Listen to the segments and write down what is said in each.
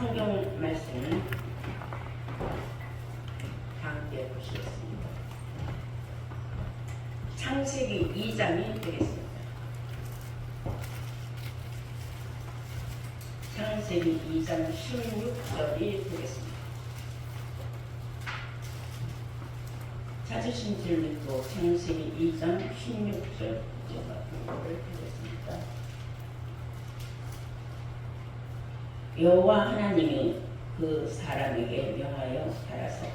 성경 말씀 함께 보시겠습니다. 창세기 2장이 되겠습니다. 창세기 2장 16절이 되겠습니다. 찾으신 줄 믿고 창세기 2장 16절 제가 공부를 하겠습니다. 여호와 하나님이 그 사람에게 명하여 가라사대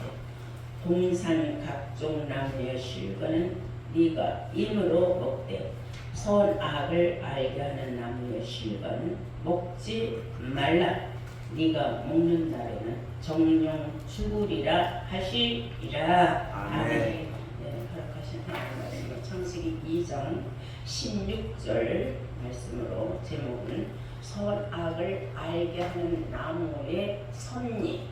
동산 각종 나무의 실과는 네가 임으로 먹되 선악을 알게 하는 나무의 실과는 먹지 말라. 네가 먹는 날에는 정령 죽으리라 하시리라. 아멘. 네, 허락하신 하나님 말씀은 창세기 2장 16절 말씀으로 제목은 선악을 알게 하는 나무의 섭리,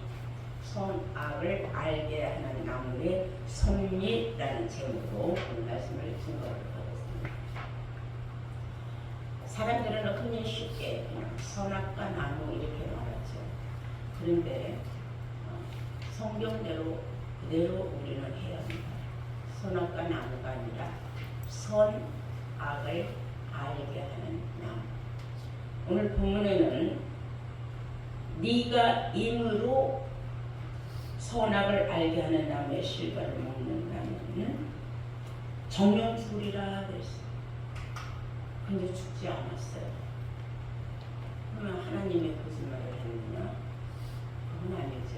선악을 알게 하는 나무의 섭리라는 제목으로 오늘 말씀을 증거를 하겠습니다. 사람들은 흔히 쉽게 그냥 선악과 나무 이렇게 말하죠. 그런데 성경대로 그대로 우리는 해야 합니다. 선악과 나무가 아니라 선악을 알게 하는 나무. 오늘 본문에는 네가 임으로 선악을 알게 하는 나무의 실과를 먹는 나무는 정령 죽으리라 그랬어요. 근데 죽지 않았어요. 그러면 하나님의 거짓말을 했느냐? 그건 아니죠.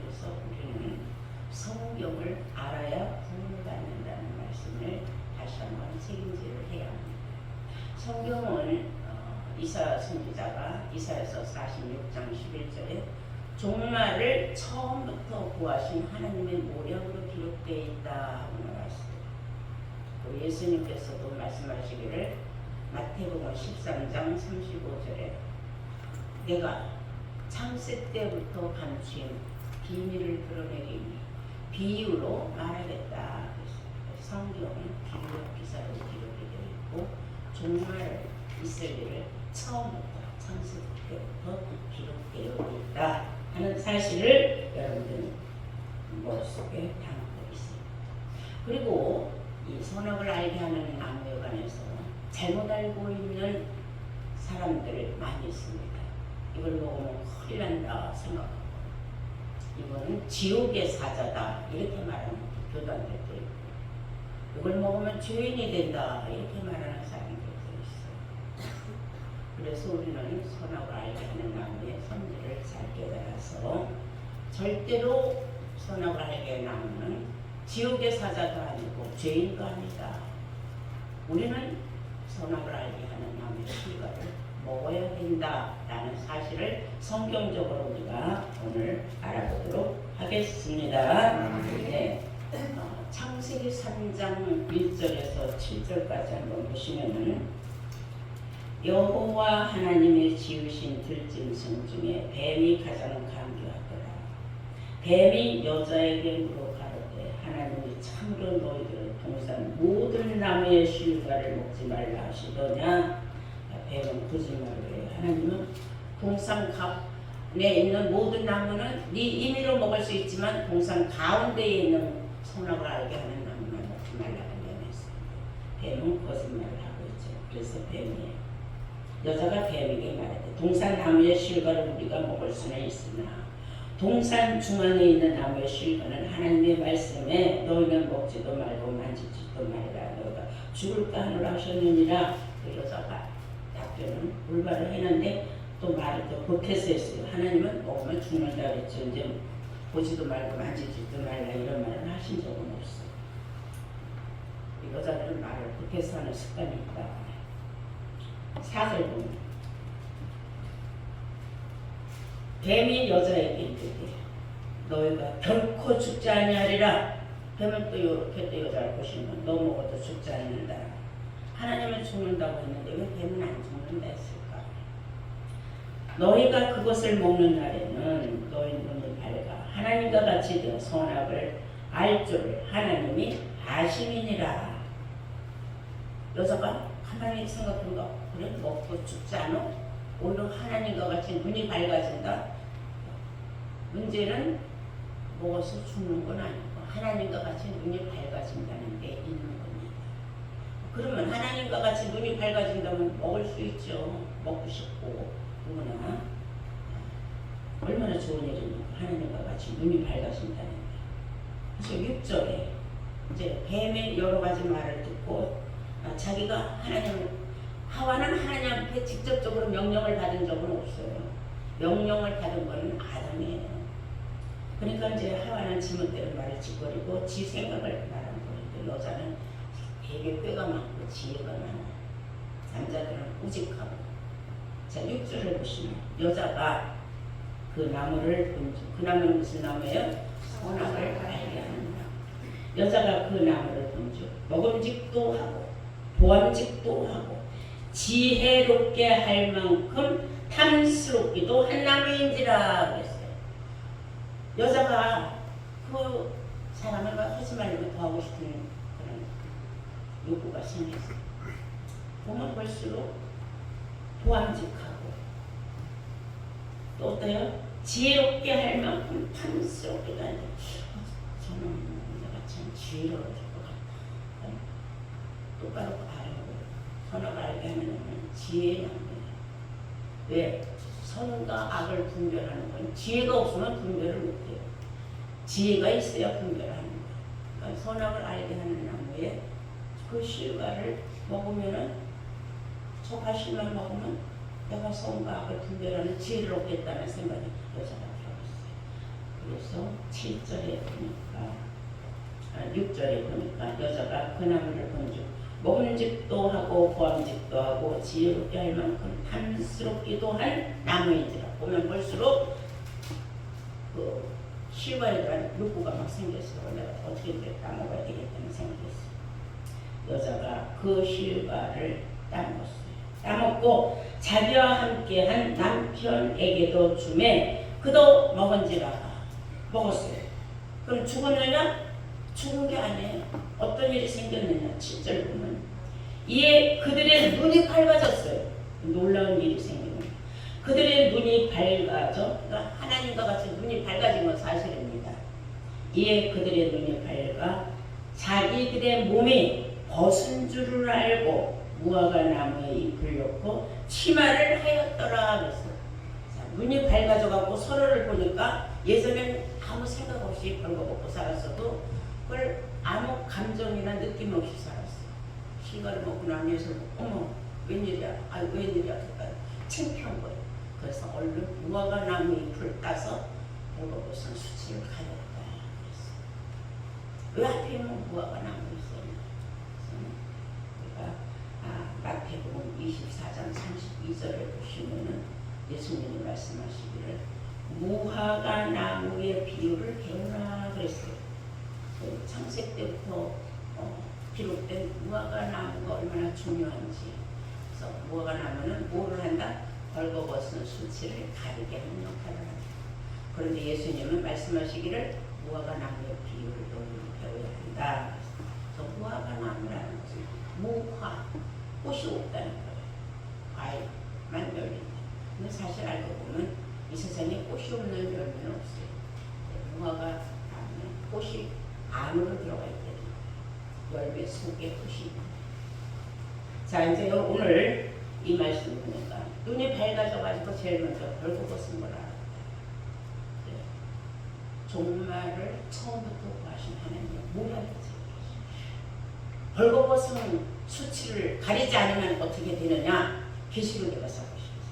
그래서 우리는 성경을 알아야 구원을 받는다는 말씀을 다시 한번 책임지를 해야 합니다. 성경은 이사야 선지자가 이사야서 46장 11절에 종말을 처음부터 구하신 하나님의 모략으로 기록되어 있다고 말했어요. 또 예수님께서도 말씀하시기를 마태복음 13장 35절에 내가 창세 때부터 감추인 비밀을 드러내리니 비유로 말하겠다. 성경은 비유와 기사로 기록이 되어 있고 종말 있을 일을 처음부터 창세 때부터 기록되어 있다 하는 사실을 여러분들 머릿속에 담고 있습니다. 그리고 이 선악을 알게 하는 나무에 관해서 잘못 알고 있는 사람들이 많이 있습니다. 이걸 먹으면 큰일 난다 생각하고 이거는 지옥의 사자다 이렇게 말하는 교단들도 있고 이걸 먹으면 죄인이 된다 이렇게 말하는 사람들도 있어요. 그래서 우리는 선악을 알게 하는 나무의 선지를 잘 깨달아서 절대로 선악을 알게 하는 나무는 지옥의 사자도 아니고 죄인도 아니다. 우리는 선악을 알게 하는 나무의 실과를 먹어야 된다라는 사실을 성경적으로 우리가 오늘 알아보도록 하겠습니다. 네. 창세기 3장 1절에서 7절까지 한번 보시면은 여호와 하나님의 지으신 들짐승 중에 뱀이 가장 간교하더라. 뱀이 여자에게 물어 가로되 하나님이 참으로 너희들을 동산 모든 나무의 실과를 먹지 말라 하시더냐. 뱀은 거짓말을 해요. 하나님은 동산 가운데 있는 모든 나무는 네 임의로 먹을 수 있지만 동산 가운데에 있는 선악을 알게 하는 나무만 먹지 말라는 면했습니다. 뱀은 거짓말을 하고 있죠. 그래서 뱀이에요. 여자가 뱀에게 말하되 동산 나무의 실과를 우리가 먹을 수는 있으나 동산 중앙에 있는 나무의 실과는 하나님의 말씀에 너희는 먹지도 말고 만지지도 말라 너희가 죽을까 하노라 하셨느니라. 그 여자가 답변은 불발을 했는데 또 말을 또 보태서 했어요. 하나님은 먹으면 죽는다 그랬죠. 이제 보지도 말고 만지지도 말라 이런 말을 하신 적은 없어요. 이 여자들은 말을 보태서 하는 습관이 있다. 사절 보면 뱀이 여자에게 이르되 너희가 결코 죽지 아니하리라. 뱀은 또 이렇게 또 여자를 보시면 너 먹어도 죽지 않는다. 하나님은 죽는다고 했는데 왜 뱀은 안 죽는다 했을까? 너희가 그것을 먹는 날에는 너희 눈이 밝아 하나님과 같이 되어 선악을 알 줄을 하나님이 아심이니라. 여자가 가만히 생각해봐. 그래? 먹고 죽지 않아? 오히려 하나님과 같이 눈이 밝아진다. 문제는 먹어서 죽는 건 아니고 하나님과 같이 눈이 밝아진다는 게 있는 겁니다. 그러면 하나님과 같이 눈이 밝아진다면 먹을 수 있죠. 먹고 싶고 누구나 얼마나 좋은 일입니까? 하나님과 같이 눈이 밝아진다는 게. 그래서 6절에 이제 뱀의 여러 가지 말을 듣고 자기가 하와는 하나님 앞에 직접적으로 명령을 받은 적은 없어요. 명령을 받은 것은 아담이에요. 그러니까 이제 하와는 지멋대로 말을 짓거리고 지 생각을 말하는 거예요. 여자는 되게 꾀가 많고 지혜가 많아요. 남자들은 우직하고. 자, 6절을 보시면 여자가 그 나무를 본즉, 그 나무는 무슨 나무예요? 선악을 알게 하는 나무. 여자가 그 나무를 본즉 먹음직도 하고 보암직도 하고 지혜롭게 할 만큼 탐스럽기도 한 나무인지라 그랬어요. 여자가 그 사람을 하지 말고 더 하고 싶은 그런 욕구가 생겼어요. 보면 볼수록 보암직하고 또 어때요? 지혜롭게 할 만큼 탐스럽기도 한데 저는 내가 참 지혜로울 것 같다. 똑바로 알아보고 선악을 알게 하면 지혜의 나무예요. 왜? 선과 악을 분별하는 건 지혜가 없으면 분별을 못해요. 지혜가 있어야 분별하는 거예요. 그러니까 선악을 알게 하는 나무에 그 실과를 먹으면은 저 과실만 먹으면 내가 선과 악을 분별하는 지혜를 얻겠다는 생각이 여자가 들었어요. 그래서 7절에 보니까 6절에 보니까 여자가 그 나무를 본즉 먹음직도 하고 보암직도 하고 지혜롭게 할 만큼 탐스럽기도 한 나무인지라. 보면 볼수록 그 실과에 대한 욕구가 막 생겼어요. 내가 어떻게 따먹어야 되겠다는 생각이 있어요. 여자가 그 실과를 따먹었어요. 따먹고 자기와 함께한 남편에게도 주매 그도 먹은지라. 먹었어요. 그럼 죽었느냐? 죽은 게 아니에요. 어떤 일이 생겼느냐? 7절 보면 이에 그들의 눈이 밝아졌어요. 놀라운 일이 생깁니다. 그들의 눈이 밝아져, 그러니까 하나님과 같이 눈이 밝아진 건 사실입니다. 이에 그들의 눈이 밝아 자기들의 몸이 벗은 줄을 알고 무화과 나무에 잎을 놓고 치마를 하였더라 그랬어요. 눈이 밝아져갖고 서로를 보니까 예전엔 아무 생각 없이 벌거벗고 살았어도 그걸 아무 감정이나 느낌 없이 살았어요. 실과를 먹고 나면서 어머 웬일이야, 아 웬일이야, 창피한 거예요. 그래서 얼른 무화과 나무 잎을 따서 벌거벗은 수치를 가렸다 그랬어요. 왜 하필이면 무화과 나무 있어요? 그러니까 마태복음 24장 32절을 보시면은 예수님이 말씀하시기를 무화과 나무의 비유를 배우라 그랬어요. 창세 때부터 기록된 무화과 나무가 얼마나 중요한지. 그래서 무화과 나무는 뭐를 한다? 벌거벗은 수치를 가리게 하는 역할을 한다. 그런데 예수님은 말씀하시기를 무화과 나무의 비유를 너희는 배워야 한다. 그래서 무화과 나무라는 것은 무화, 꽃이 없다는 거예요. 과일만 열린다. 근데 사실 알고 보면 이 세상에 꽃이 없는 열매는 없어요. 무화과 나무는 꽃이 안으로 들어가 있거든요. 열매 속에 꽃이. 자, 이제 오늘 이 말씀을 보니까 눈이 밝아져가지고 제일 먼저 벌거벗은 걸 알았다. 종말을 처음부터 구하신 하나님 뭐라 그러지? 벌거벗은 수치를 가리지 않으면 어떻게 되느냐? 계시록에 가서 보시겠어요.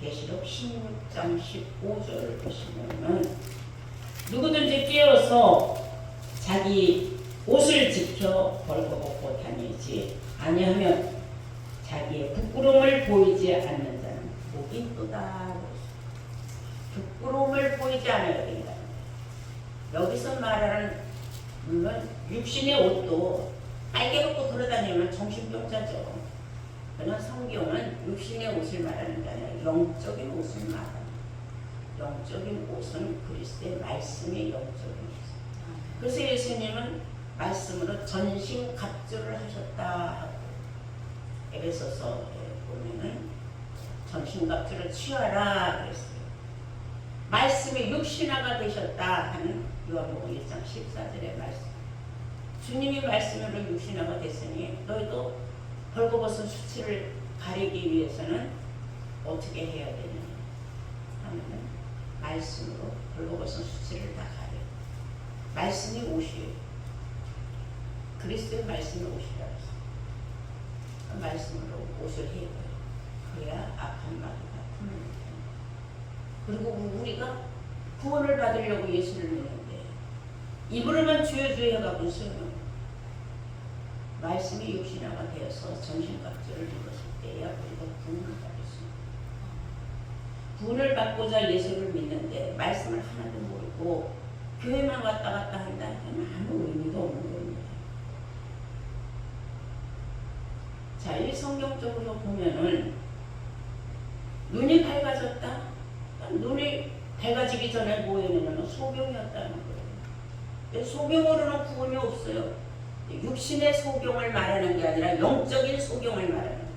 계시록 16장 15절을 보시면 누구든지 깨어서 자기 옷을 지켜 벌거벗고 다니지 아니하면 자기의 부끄러움을 보이지 않는 자는 복이 있도다. 부끄러움을 보이지 않아야 된다. 여기서 말하는 물론 육신의 옷도 빨개 벗고 돌아다니면 정신병자죠. 그러나 성경은 육신의 옷을 말하는 게 아니라 영적인 옷을 말합니다. 영적인 옷은 그리스도의 말씀의 영적인 옷. 그래서 예수님은 말씀으로 전신갑주를 하셨다 하고 에베소서에 보면은 전신갑주를 취하라 그랬어요. 말씀의 말씀이 육신화가 되셨다 하는 요한복음 1장 14절의 말씀. 주님이 말씀으로 육신화가 됐으니 너희도 벌거벗은 수치를 가리기 위해서는 어떻게 해야 되느냐 하면은 말씀으로 벌거벗은 수치를 다 가려. 말씀이 옷이에요. 그리스도의 말씀이 옷이라 그랬어요. 그 말씀으로 옷을 해입어요. 그래야 악한 마귀가 품을 못합니다. 그리고 우리가 구원을 받으려고 예수를 믿는데 입으로만 주여 주여 해가고 소용. 말씀이 육신화가 되어서 전신갑주를 입었을 때야 우리가 구원을 받을 수 있습니다. 구원을 받고자 예수를 믿는데 말씀을 하나도 모르고 교회만 왔다 갔다 한다 하면 아무 의미도 없는 겁니다. 자, 이 성경적으로 보면은 눈이 밝아졌다. 눈이 밝아지기 전에 뭐였냐면 소경이었다는 거예요. 소경으로는 구원이 없어요. 육신의 소경을 말하는 게 아니라 영적인 소경을 말하는 거예요.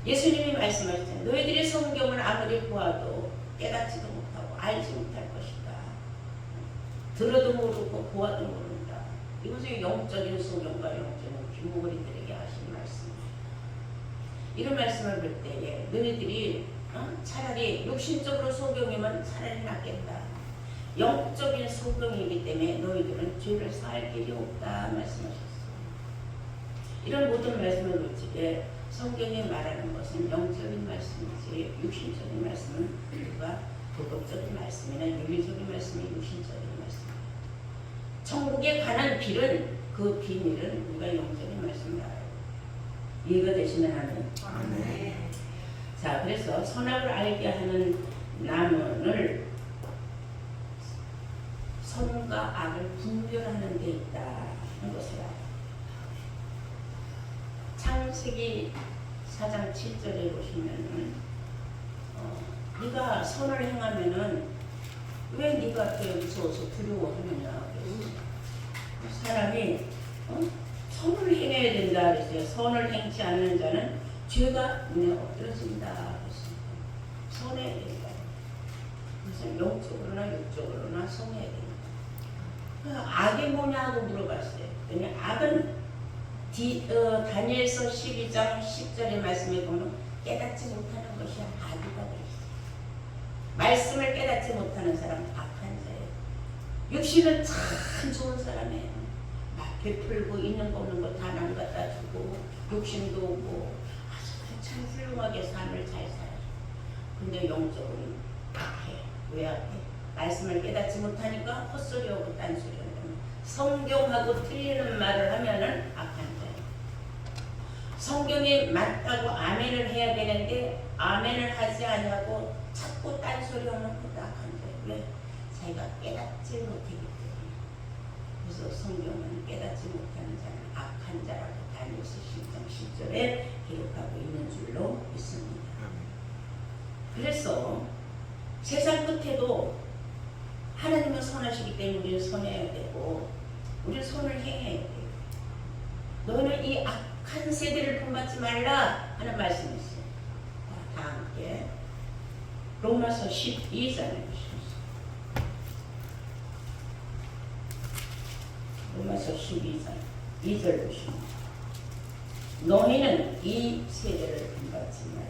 예수님이 말씀하셨잖아요. 너희들이 성경을 아무리 보아도 깨닫지도 못하고 알지 못할 것이다. 들어도 모르고 보아도 모른다. 이것이 영적인 소경과 영적인 귀머거리들에게 하신 말씀입니다. 이런 말씀을 볼 때에 너희들이 차라리 육신적으로 소경이면 차라리 낫겠다. 영적인 소경이기 때문에 너희들은 죄를 사할 길이 없다 말씀하셨어요. 이런 모든 말씀을 볼 적에 성경이 말하는 것은 영적인 말씀이지 육신적인 말씀은 누가 도덕적인 말씀이나 윤리적인 말씀이 육신적인 말씀이에요. 천국에 가는 길은 그 비밀은 우리가 영적인 말씀을 알아요. 이해가 되시면 하면. 아멘. 자, 그래서 선악을 알게 하는 나무를 선과 악을 분별하는 데 있다는 것을 알아요. 창세기 4장 7절에 보시면은 네가 선을 행하면은 왜 네가 또 무서워서 두려워하느냐. 사람이 선을 행해야 된다 그랬어요. 선을 행치 않는 자는 죄가 눈에 엎드러진다 그랬습니다. 선해야 된다. 그래서 영적으로나 육적으로나 선해야 된다. 악이 뭐냐고 물어봤어요. 왜냐 악은 다니엘서 12장 10절의 말씀에 보면 깨닫지 못하는 것이 악이다 그랬어요. 말씀을 깨닫지 못하는 사람 악한 자예요. 육신은 참 좋은 사람이에요. 막 베풀고 있는 거 없는 거 다 남 갖다 주고 욕심도 오고 아주 참 훌륭하게 삶을 잘 살아요. 근데 영적으로는 악해. 왜 악해? 말씀을 깨닫지 못하니까 헛소리하고 딴소리하고 성경하고 틀리는 말을 하면은 악한 자예요. 성경이 맞다고 아멘을 해야 되는데 아멘을 하지 아니하고 자꾸 딴소리하는 것도 악한 자예요. 왜? 자기가 깨닫지 못하기 때문에. 그래서 성경은 깨닫지 못하는 자는 악한 자라고 다니엘서 10장 10절에 기록하고 있는 줄로 믿습니다. 그래서 세상 끝에도 하나님은 선하시기 때문에 우리는 선해야 되고 우리는 선을 행해야 돼요. 너희는 이 악한 세대를 본받지 말라 하는 말씀이 있어요. 다 함께 로마서 12장에 보시겠어요. 로마서 12장 2절 보시면 너희는 이 세대를 본받지 말라.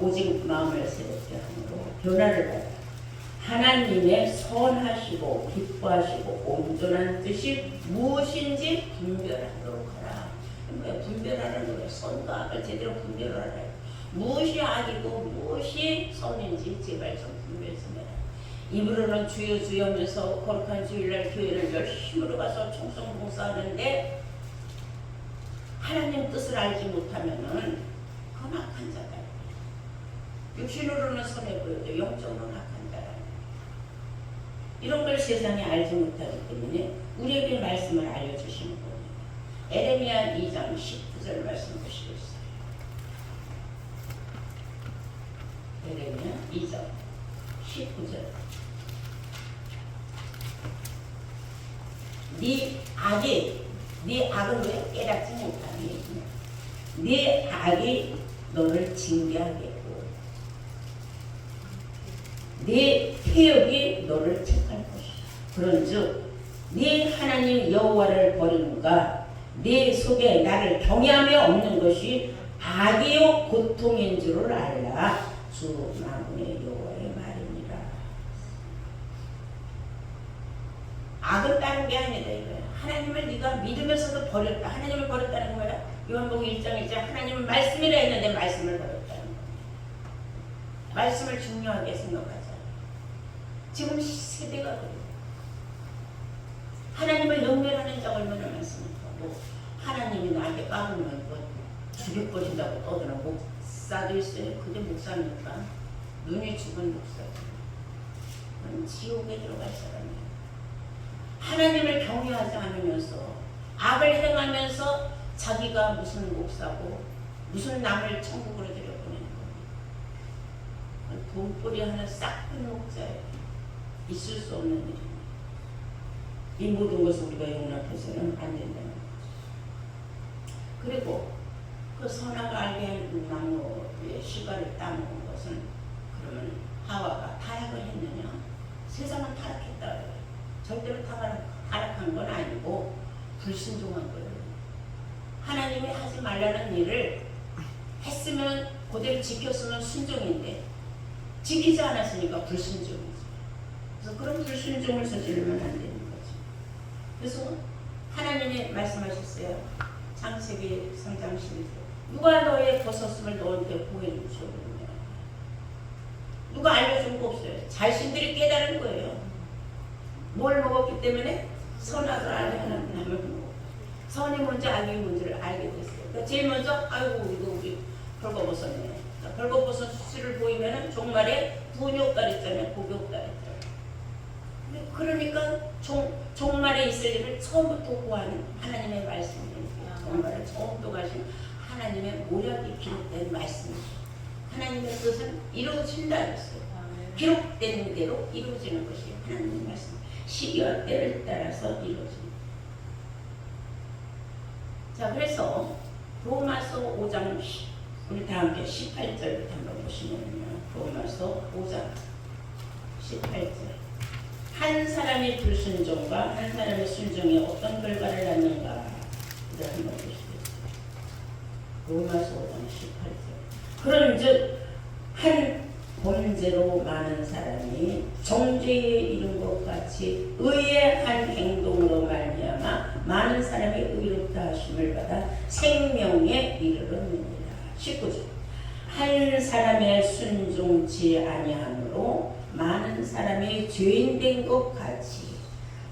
오직 마음을 새롭게 함으로 변화를 받아 하나님의 선하시고 기뻐하시고 온전한 뜻이 무엇인지 분별하도록 하라. 분별하는 거예요. 선과 악을 제대로 분별하라. 무엇이 악이고 무엇이 선인지 제발 좀 분별 좀 해라. 입으로는 주여 주여 하면서 거룩한 주일날 교회를 열심으로 가서 총성 봉사하는데 하나님 뜻을 알지 못하면은 그건 악한 자다. 육신으로는 선해 보여도 영적으로는 악한 자라. 이런 걸 세상에 알지 못하기 때문에 우리에게 말씀을 알려주시는 겁니다. 에레미야 2장 19절 말씀 보시겠어요. 에레미야 2장 19절. 네 악은 왜 깨닫지 못하니? 네 악이 너를 징계하겠고 네 태역이 너를 책할 것이다. 그런즉 네 하나님 여호와를 버리는가 네 속에 나를 경외함이 없는 것이 악이요 고통인 줄을 알라. 주 만군의 여호와의 말입니다. 악은 다른 게 아니다 이거야. 하나님을 네가 믿으면서도 버렸다. 하나님을 버렸다는 거야. 요한복음 1장 1절 하나님은 말씀이라 했는데 말씀을 버렸다는 거야. 말씀을 중요하게 생각하자. 지금 세대가 그래요. 하나님을 영면하는 자가 얼마나 많습니까? 뭐 하나님이 나한테 까불면 뭐 죽여버린다고 떠드나 목사도 있어요. 그게 목사입니까? 눈이 죽은 목사죠. 그건 지옥에 들어갈 사람이에요. 하나님을 경외하지 않으면서 악을 행하면서 자기가 무슨 목사고 무슨 남을 천국으로 들여보내는 겁니다. 돈벌이 하나 싹 큰 목자예요. 있을 수 없는 일입니다. 이 모든 것을 우리가 용납해서는 안 된다는 거죠. 그리고 그 선악을 알게 한 나무의 씨가를 따먹은 것은 그러면 하와가 타락을 했느냐? 세상은 타락했다 그래요. 절대로 타락한 건 아니고 불순종한 거예요. 하나님이 하지 말라는 일을 했으면 그대로 지켰으면 순종인데 지키지 않았으니까 불순종이죠. 그래서 그런 불순종을 저지르면 안 되는 거죠. 그래서 하나님이 말씀하셨어요. 창세기 3장 11절 누가 너의 벗었음을 너한테 보여주셨느냐. 누가 알려준 거 없어요. 자신들이 깨달은 거예요. 뭘 먹었기 때문에 선악을 알는 나무를 먹고 선이 뭔지 악이 뭔지를 알게 됐어요. 그러니까 제일 먼저 아이고 이거 우리 벌거벗었네. 벌거벗은 수치를 보이면은 종말에 분욕달 있잖아요. 고욕달 있잖아요. 그러니까 종말에 있을 일을 처음부터 구하는 하나님의 말씀입니다. 종말을 처음부터 가신 하나님의 모략이 기록된 말씀입니다. 하나님의 뜻은 이루어진다 했어요. 기록된 대로 이루어지는 것이 하나님의 말씀. 시기와 때를 따라서 이루어집니다. 자, 그래서 로마서 5장 우리 다 함께 18절부터 한번 보시면요. 로마서 5장 18절 한 사람의 불순종과 한 사람의 순종이 어떤 결과를 낳는가 이걸 한번 보시겠어요. 로마서 5장 18절 그런즉 한 범죄로 많은 사람이 정죄에 이른 것 같이 의의 한 행동으로 말미암아 많은 사람이 의롭다 하심을 받아 생명에 이르렀느니라. 19절 한 사람의 순종치 아니함으로 많은 사람이 죄인 된 것 같이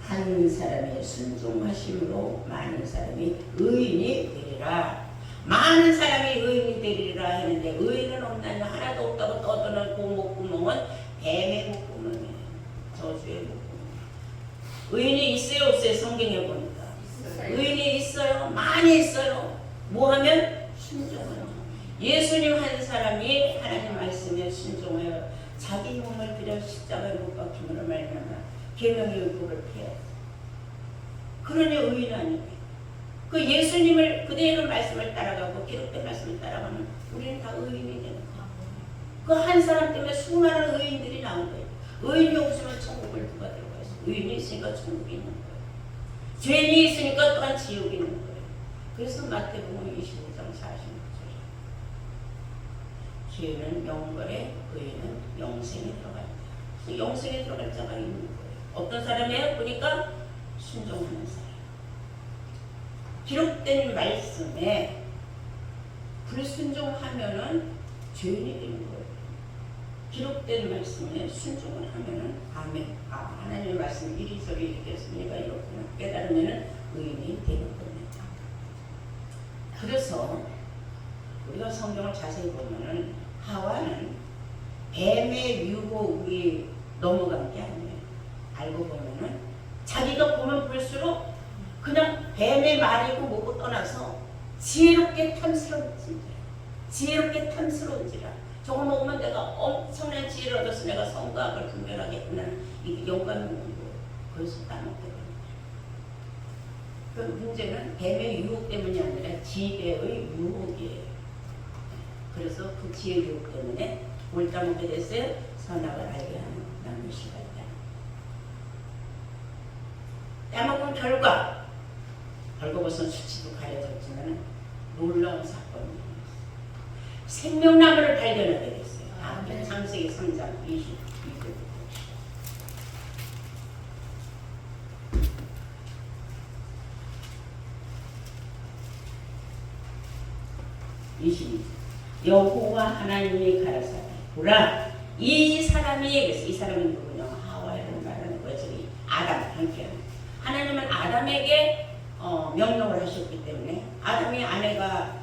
한 사람의 순종하심으로 많은 사람이 의인이 되리라. 많은 사람이 의인이 되리라 했는데 의인은 없나니 하나도 없다고 떠드는 그 목구멍은 뱀의 목구멍이에요. 저주의 목구멍. 의인이 있어요 없어요? 성경에 보니까 의인이 있어요. 많이 있어요. 뭐하면? 순종하는. 예수님 한 사람이 하나님 말씀에 순종하여 자기 몸을 들여 십자가에 못 박힘으로 말미암아 계명의 의복을 피해. 그러니 의인 아니에요. 그 예수님을 그대로 말씀을 따라가고 기록된 말씀을 따라가면 우리는 다 의인이 되는 거예요. 그 한 사람 때문에 수많은 의인들이 나온 거예요. 의인이 없으면 천국을 누가 들어가 있어요. 의인이 있으니까 천국이 있는 거예요. 죄인이 있으니까 또한 지옥이 있는 거예요. 그래서 마태복음 25장 46절 죄인은 영벌에 의인은 영생에 들어갑니다. 영생에 들어갈 자가 있는 거예요. 어떤 사람이에요? 보니까 순종하는 사람. 기록된 말씀에 불순종하면은 죄인이 되는 거예요. 기록된 말씀에 순종을 하면은 아멘. 하나님의 말씀 이리저리 이렇게 했으니까 이렇구나 깨달으면은 의인이 되는 겁니다. 그래서 우리가 성경을 자세히 보면은 하와는 뱀의 유혹이 넘어간 게 아니에요. 알고 보면은 자기가 보면 볼수록 그냥 뱀의 말이고 뭐고 떠나서 지혜롭게 탐스러운지라. 지혜롭게 탐스러운지라. 저거 먹으면 내가 엄청난 지혜를 얻어서 내가 성과학을 분별하게 하는 이 영감이 있는 거예요. 그래서 따먹게 됩니다. 그 문제는 뱀의 유혹 때문이 아니라 지혜의 유혹이에요. 그래서 그 지혜 유혹 때문에 뭘 따먹게 됐어요? 선악을 알게 하는 거예요. 결과 벌거벗은 수치도 가려졌지만 놀라운 사건이 생명나무를 발견하게 됐어요. 창세기 3장 22절. 22절. 여호와 하나님이 가라사대 보라 이 사람이 그래서 이 사람이 누구냐 하와를 말하는 거예요. 저기 아담 함께하는 하나님은 아담에게 명령을 하셨기 때문에 아담이 아내가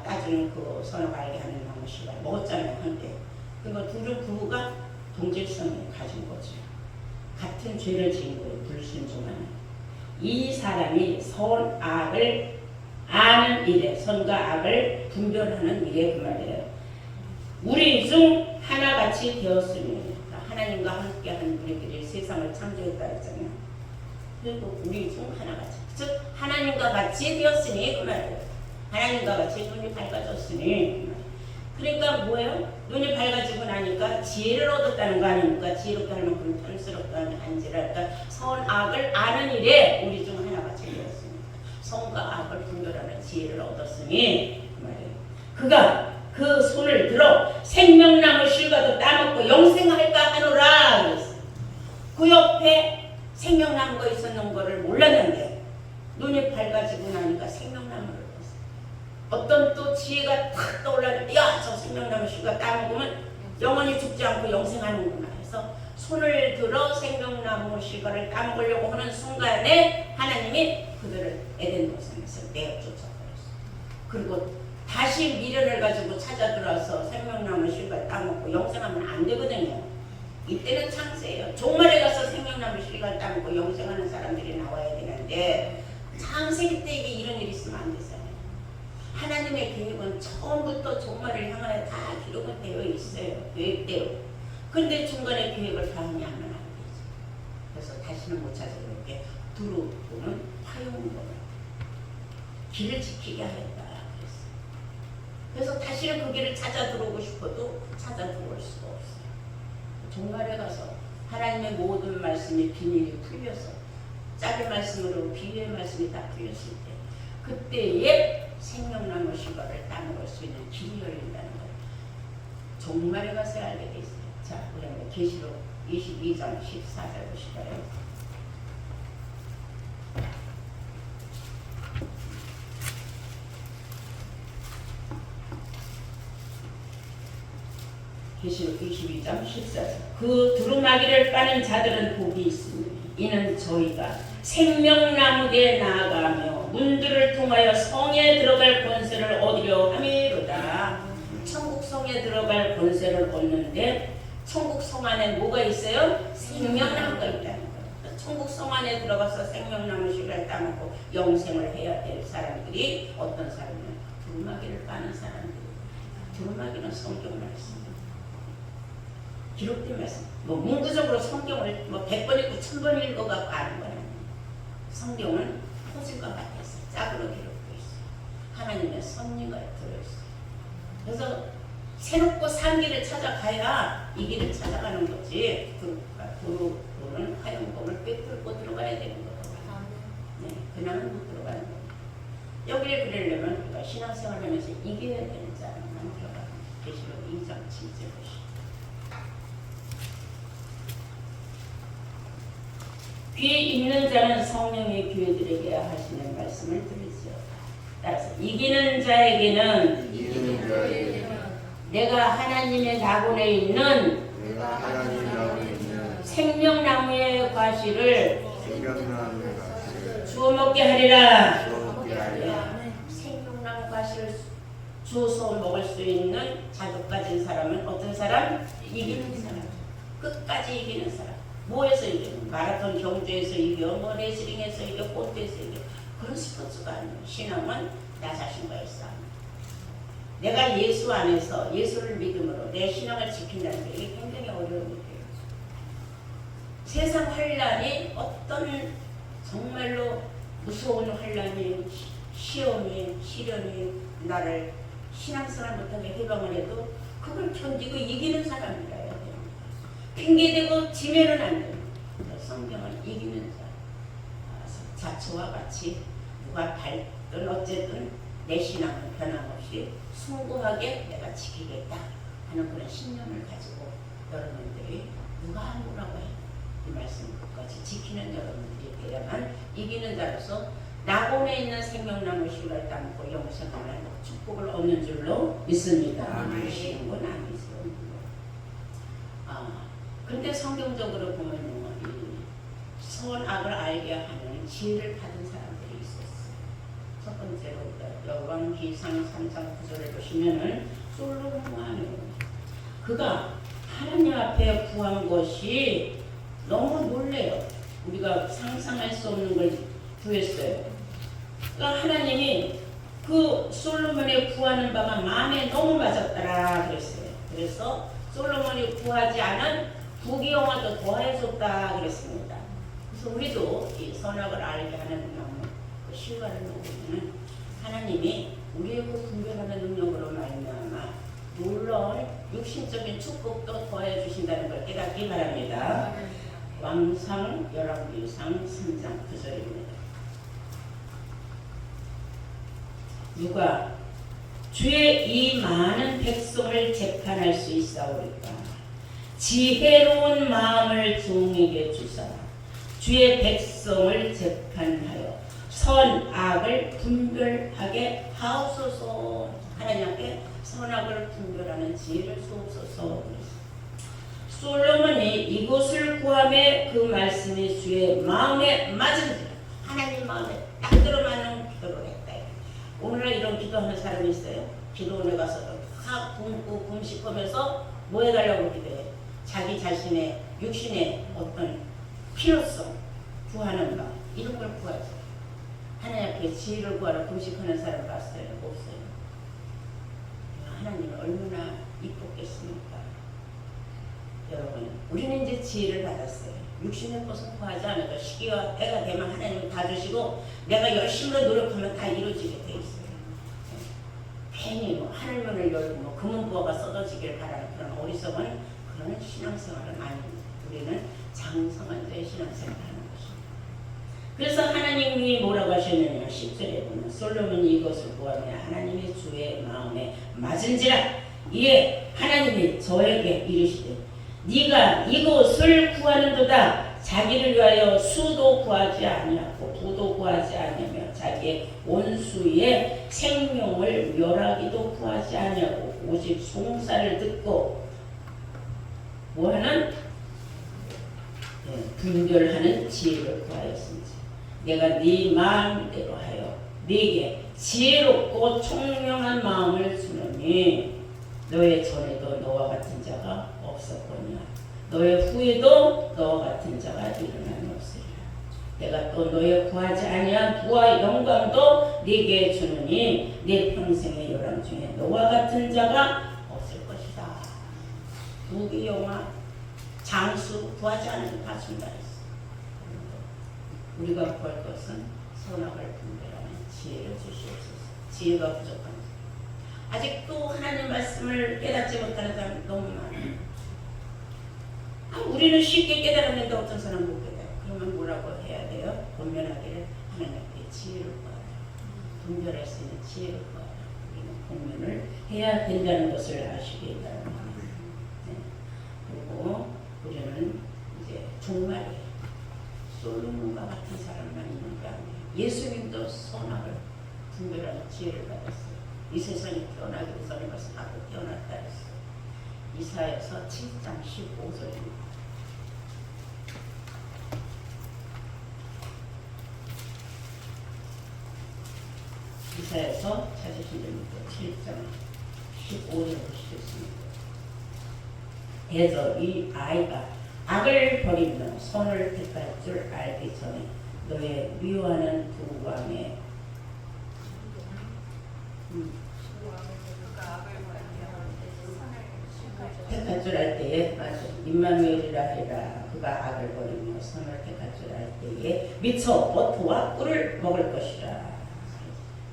따주는 그 선을 알게 하는 나무 씨가 먹었잖아요 함께. 그러니까 둘은 부부가 동질성을 가진 거죠. 같은 죄를 지은 거예요. 불순종하는 이 사람이 선악을 아는 일에 선과 악을 분별하는 일에 그 말이에요. 우리 중 하나같이 되었으니 하나님과 함께하는 우리들이 세상을 창조했다 했잖아요. 그리고 우리 중 하나같이 즉 하나님과 같이 되었으니 그 말이에요. 하나님과 같이 눈이 밝아졌으니 그러니까 뭐예요? 눈이 밝아지고 나니까 지혜를 얻었다는 거 아닙니까? 지혜롭게 할 만큼 탐스럽다는 한지라 그러니까 선악을 아는 일에 우리 중 하나같이 되었으니 선과 악을 분별하는 지혜를 얻었으니 그 말이에요. 그가 그 손을 들어 생명나무 실과도 따먹고 영생할까 하노라 그랬어요. 그 옆에 생명나무가 있었는 거를 몰랐는데 눈이 밝아지고 나니까 생명나무를 봤어요. 어떤 또 지혜가 탁 떠올라니까 야, 저 생명나무 실과 따먹으면 영원히 죽지 않고 영생하는구나 해서 손을 들어 생명나무 실과를 따먹으려고 하는 순간에 하나님이 그들을 에덴 동산에서 내어 쫓아버렸어요. 그리고 다시 미련을 가지고 찾아 들어와서 생명나무 실과 따먹고 영생하면 안 되거든요. 이때는 창세예요. 종말에 가서 생명나무 실과 따먹고 영생하는 사람들이 나와야 되는데 창세기 때 이런 일이 있으면 안 되잖아요. 하나님의 계획은 처음부터 종말을 향하여 다 기록은 되어 있어요. 계획대로. 근데 중간에 계획을 다 하면 안 되지. 그래서 다시는 못 찾아서 이렇게 들어오는 화용법을 길을 지키게 하였다. 그래서 다시는 그 길을 찾아 들어오고 싶어도 찾아 들어올 수가 없어요. 종말에 가서 하나님의 모든 말씀이 비밀이 풀려서 짝의 말씀으로 비유의 말씀이 다 풀렸을 때 그때에 생명나무 실과를 따먹을 수 있는 길이 열린다는 거예요. 종말에 가서 알게 돼 있어요. 자, 우리 한번 계시록 22장 14절 보실까요? 계시록 22장 14절 그 두루마기를 까는 자들은 복이 있으니 이는 저희가 생명나무에 나아가며 문들을 통하여 성에 들어갈 권세를 얻으려 함이로다. 천국 성에 들어갈 권세를 얻는데 천국 성 안에 뭐가 있어요? 생명나무가 있다는 거예요. 천국 성 안에 들어가서 생명나무 실과를 따먹고 영생을 해야 될 사람들이 어떤 사람이냐? 두루마기를 까는 사람들. 두루마기는 성경 말씀. 기록된 말씀. 뭐 문구적으로 성경을 100번 읽고 1000번 읽어갖고 아는 거는 성경은 퍼즐과 같아서 짝으로 기록되어 있어요. 하나님의 섭리가 들어있어요. 그래서 새롭고 산 길을 찾아가야 이 길을 찾아가는 거지. 도로는 화용검을 꿰뚫고 들어가야 되는 거거든요. 네, 그냥은 못 들어가는 거예요. 여기를 그러려면 우리가 신앙생활 하면서 이겨야 되는 자만 들어가는 계시록 2장 7절 보시죠. 귀 있는 자는 성령의 교회들에게 하시는 말씀을 들으시오. 따라서 이기는 자에게는 내가 하나님의 낙원에 있는 생명나무의 과실을 주워 먹게 하리라. 생명나무 과실을 주워서 먹을 수 있는 자격 가진 사람은 어떤 사람? 이기는 사람. 끝까지 이기는 사람. 뭐에서 이겨? 마라톤 경주에서 이겨, 뭐 레슬링에서 이겨, 골프에서 이겨. 그런 스포츠가 아니에요. 신앙은 나 자신과의 싸움. 내가 예수 안에서 예수를 믿음으로 내 신앙을 지킨다는 게 이게 굉장히 어려운 일이에요. 세상 환란이 어떤 정말로 무서운 환란이 시험이 시련이 나를 신앙생활 못하게 해방을 해도 그걸 견디고 이기는 사람이라 해야 돼요. 핑계대고 지면은 안 돼요. 성경은 이기는 자. 자초와 같이 누가 밟든 어쨌든 내 신앙은 변함없이 숭고하게 내가 지키겠다 하는 그런 신념을 가지고 여러분들이 누가 뭐라고 해 이 말씀 끝까지 지키는 여러분들이 되야만 이기는 자로서 낙원에 있는 생명나무 씨를 담고 영생하는 축복을 얻는 줄로 믿습니다. 믿으시는 건 아니죠. 그런데 성경적으로 보면요, 이 선악을 알게 하는 지혜를 받은 사람들이 있었어요. 첫 번째로 열왕기상 3장 9절에 보시면은 솔로몬 왕이에요. 그가 하나님 앞에 구한 것이 너무 놀래요. 우리가 상상할 수 없는 걸 구했어요. 그러니까 하나님이 그 솔로몬이 구하는 바가 마음에 너무 맞았더라 그랬어요. 그래서 솔로몬이 구하지 않은 부귀영화도 더해줬다 그랬습니다. 그래서 우리도 이 선악을 알게 하는 나무 그 실과를 놓으면 하나님이 우리의 그 분별하는 능력으로 말미암아 물론 육신적인 축복도 더해 주신다는 걸 깨닫기 바랍니다. 왕상 열왕기상 3장 9절입니다. 누가 주의 이 많은 백성을 재판할 수 있사오리까? 지혜로운 마음을 종에게 주사 주의 백성을 재판하여 선악을 분별하게 하옵소서. 하나님 앞에 선악을 분별하는 지혜를 주옵소서. 솔로몬이 이곳을 구함에 그 말씀이 주의 마음에 맞은지라 하나님 마음에 딱 들어맞는 기도를 했다. 오늘날 이런 기도하는 사람이 있어요. 기도원에 가서 다 굶고 금식하면서 뭐 해달라고 기도해? 자기 자신의 육신의 어떤 필요성 구하는 바 이런 걸 구하죠. 하나님 앞에 지혜를 구하러 금식하는 사람 봤어요? 없어요. 하나님은 얼마나 이뻤겠습니까? 여러분, 우리는 이제 지혜를 받았어요. 육신의 것은 구하지 않아도 시기와 때가 되면 하나님은 다 주시고 내가 열심히 노력하면 다 이루어지게 돼 있어요. 괜히 뭐 하늘문을 열고 뭐 금은부화가 쏟아지길 바라는 그런 어리석은 그런 신앙생활은 아닙니다. 우리는 장성한 자의 신앙생활을 하는 것입니다. 그래서 하나님이 뭐라고 하셨느냐 10절에 보면 솔로몬이 이것을 구하며 하나님의 주의 마음에 맞은지라 이에 하나님이 저에게 이르시되 네가 이곳을 구하는도다. 자기를 위하여 수도 구하지 아니하고 부도 구하지 아니하며 자기의 원수의 생명을 멸하기도 구하지 아니하고 오직 송사를 듣고 뭐하는? 분별하는 지혜를 구하였습니다. 내가 네 마음대로 하여 네게 지혜롭고 총명한 마음을 주노니 너의 전에도 너와 같은 자가 없었거니와 너의 후에도 너와 같은 자가 일어나니 없으리라. 내가 또 너의 구하지 아니한 부와 영광도 네게 주노니 네 평생의 요람 중에 너와 같은 자가 없을 것이다. 부귀 영화 장수 구하지 않은 다 준다 했어. 우리가 구할 것은 선악을 분별하는 지혜를 주시옵소서. 지혜가 부족합니다. 아직도 하나님 말씀을 깨닫지 못하는 사람이 너무 많아요. 우리는 쉽게 깨달았는데 어떤 사람은 못 깨달아요. 그러면 뭐라고 해야 돼요? 본면하기를 하나님 앞에 지혜를 구하라. 분별할 수 있는 지혜를 구하라. 우리는 본면을 해야 된다는 것을 아시기 바랍니다. 네. 그리고 우리는 이제 종말에 솔로몬과 같은 사람만 있는 게 아니에요. 예수님도 선악을 분별하는 지혜를 받았어요. 이 세상에 태어나기도 전에 벌써 나도 태어났다 했어요. 이사야서 7장 15절입니다. 이사야서 찾으신 분들 7장 15절을 보시겠습니다. 대저 이 아이가 악을 버리며 선을 택할 줄 알기 전에 너의 미워하는 두 왕의 택할 줄 알 때에 맞아 임마누엘이라 해라. 그가 악을 버리며 선을 택할 줄 알 때에 미쳐 버터와 꿀을 먹을 것이라.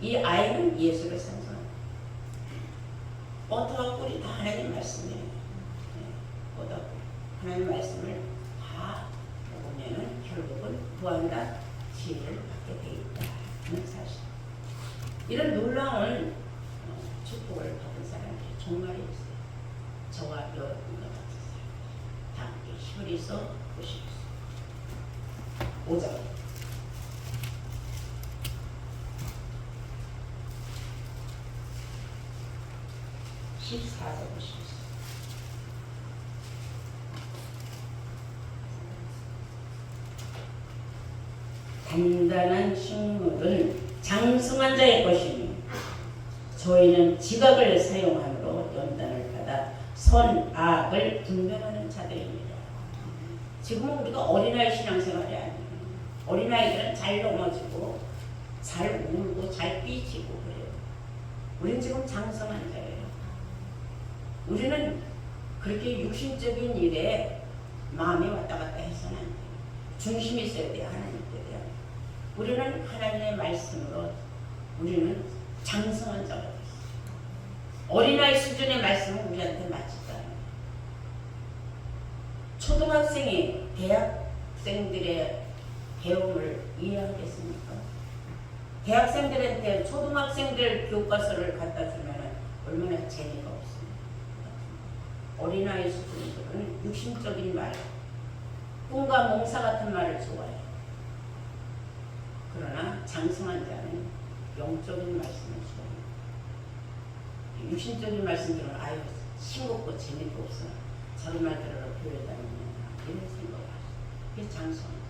이 아이는 예수를 상징합니다. 버터와 꿀이 다 하나님 말씀이에요. 버터 하나님 말씀을 다 먹으면은 결국은 구한다 지혜를 받다. 이런 놀라운 축복을 받은 사람들이 정말 있어요. 저와 여러분과 같은 사람들. 다 함께 히브리서 보시겠습니다. 5장 14절 보시겠습니다. 단단한 식물은 장성한 자의 것이니 저희는 지각을 사용함으로 연단을 받아 선악을 분별하는 자들입니다. 지금은 우리가 어린아이 신앙생활이 아니에요. 어린아이들은 잘 넘어지고 잘 울고 잘 삐지고 그래요. 우리는 지금 장성한 자예요. 우리는 그렇게 육신적인 일에 마음이 왔다 갔다 해서는 안 돼요. 중심이 있어야 돼요. 하나님께 대한. 우리는 하나님의 말씀으로 우리는 장성한 자가 됐어요. 어린아이 수준의 말씀은 우리한테 맞지도 않아요. 초등학생이 대학생들의 배움을 이해하겠습니까? 대학생들한테 초등학생들 교과서를 갖다 주면 얼마나 재미가 없습니까? 어린아이 수준들은 육신적인 말, 꿈과 몽사 같은 말을 좋아해요. 그러나 장성한 자는 영적인 말씀을 좋아해요. 육신적인 말씀들은 아유 싱겁고 재미도 없어. 저런 말 들으러 교회 다니냐 이런 생각을 하죠. 그게 장성한 자.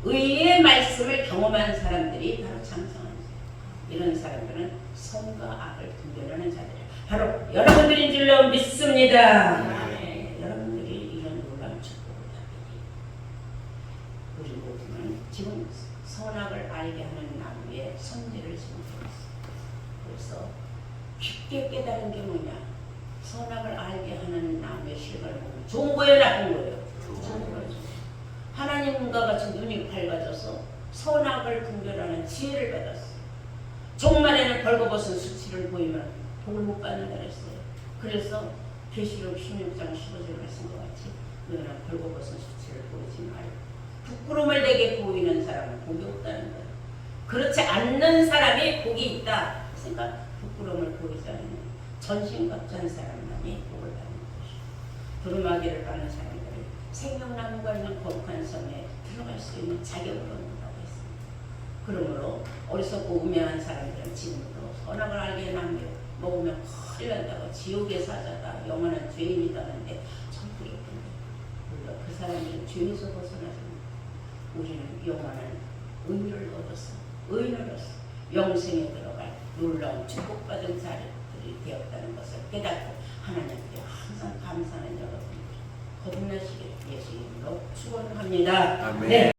의의 말씀을 경험한 사람들이 바로 장성한 자. 이런 사람들은 선과 악을 분별하는 자들이에요. 바로 여러분들인 줄로 믿습니다. 네, 여러분들이 이런 놀라운 축복을 받으니 우리 모두는 지금 선악을 알게 하는 나무의 선지를 지금 들었어요. 그래서 쉽게 깨달은 게 뭐냐? 선악을 알게 하는 나무의 실과를 보면 좋은 거예요, 나쁜 거예요? 좋은 거죠. 하나님과 같이 눈이 밝아져서 선악을 분별하는 지혜를 받았어요. 종말에는 벌거벗은 수치를 보이면 복을 못 받는다 그랬어요. 그래서 계시록 16장 15절 말씀과 같이 너는 벌거벗은 수치를 보이지 말고 부끄러움을 내게 보이는 사람은 복이 없다는 거예요. 그렇지 않는 사람이 복이 있다. 그러니까 부끄러움을 보이지 않는 전신갑주한 사람만이 복을 받는 것이죠. 두루마기를 받는 사람들은 생명나무가 있는 거룩한 섬에 들어갈 수 있는 자격을 얻는다고 했습니다. 그러므로 어리석고 우매한 사람들은 지금부터 선악을 알게 나무에 먹으면 큰일 난다고 지옥의 사자다 영원한 죄인이다는데 정말이 없던데 물론 그 사람들은 죄에서 벗어나서 우리는 영원한 의를 얻었어. 의를 얻었어. 영생에 들어갈 놀라운 축복받은 자들이 되었다는 것을 깨닫고 하나님께 항상 감사하는 여러분들 거듭나시길 예수 이름으로 축원합니다. 아멘. 네.